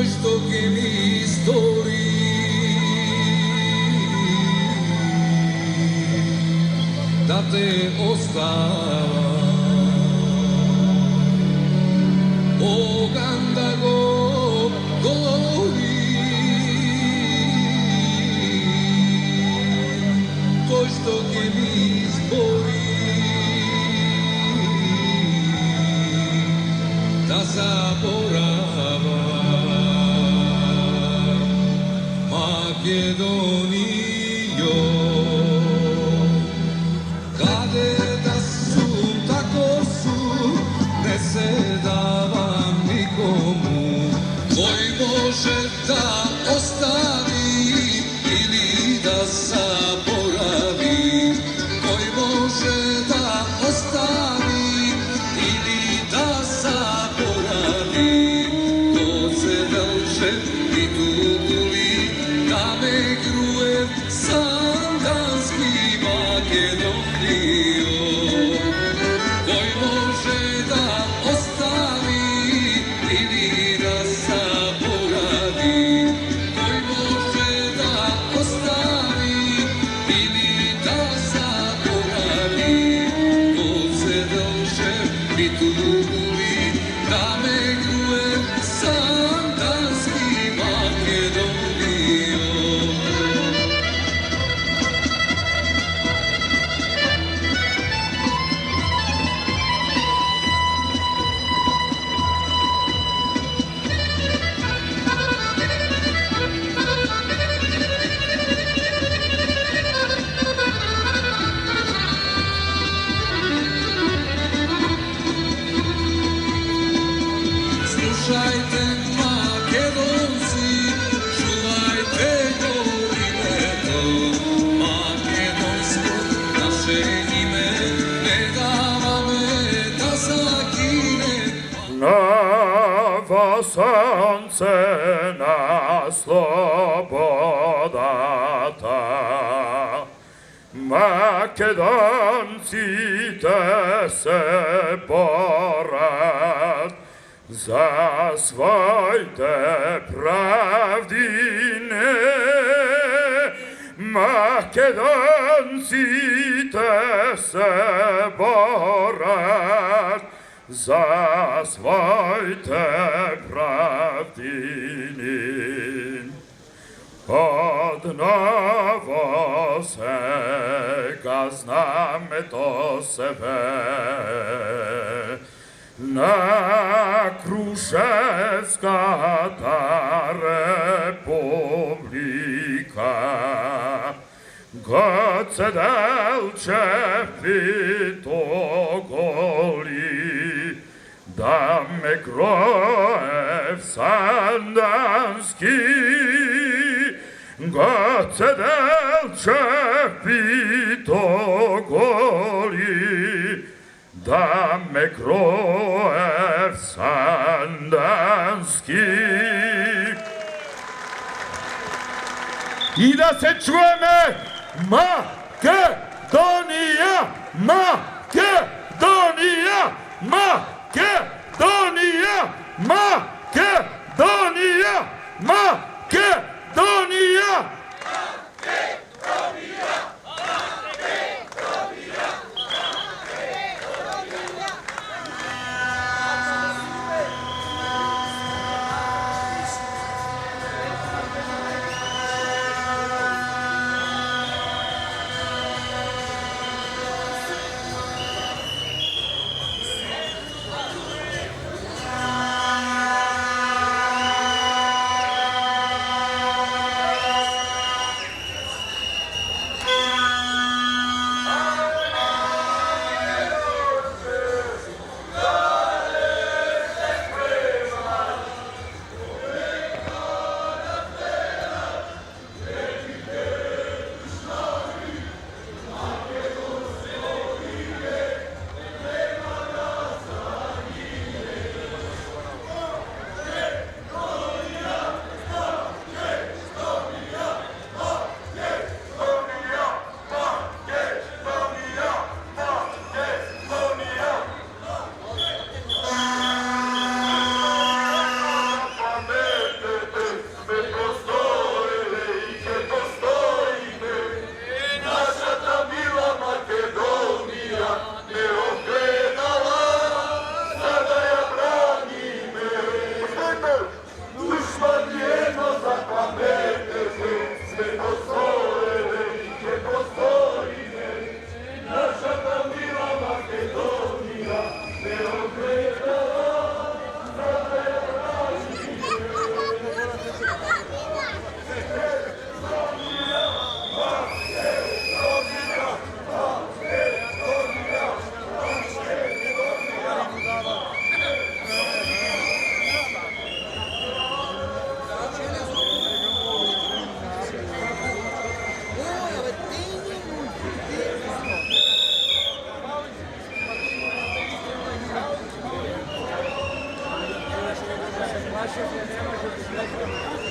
što che mi stori da te ostava o gandago gori to što che mi sbori da zaborava Makedonio kade da su tako su ne se davam nikomu koji može da ostavi ili da zaboravi koji može da ostavi ili da zaboravi to se delže i tuguli da me gruje sandanski Makedonio koji može da ostavi ili da zaboravi koji može da ostavi ili da zaboravi to se delže i tuguli da me gruje sandanski Makedonio. Slušajte Makedonci, čuvajte gorineto, makedonsko naše ime, ne dava me da zakine. Novo sonce na slobodata, Makedonci te se borat, za svojte pravdine, Makedonci te se borat, za svojte pravdine. Od Novoseka zname to sebe, na Kruševska ta republika, god se delče pito goli, da me grojev sandanski, god se delče pito goli, da me krojev sandanski. I da se čujeme Makedonija, Makedonija, Makedonija, Makedonija, Makedonija. Vaše, nema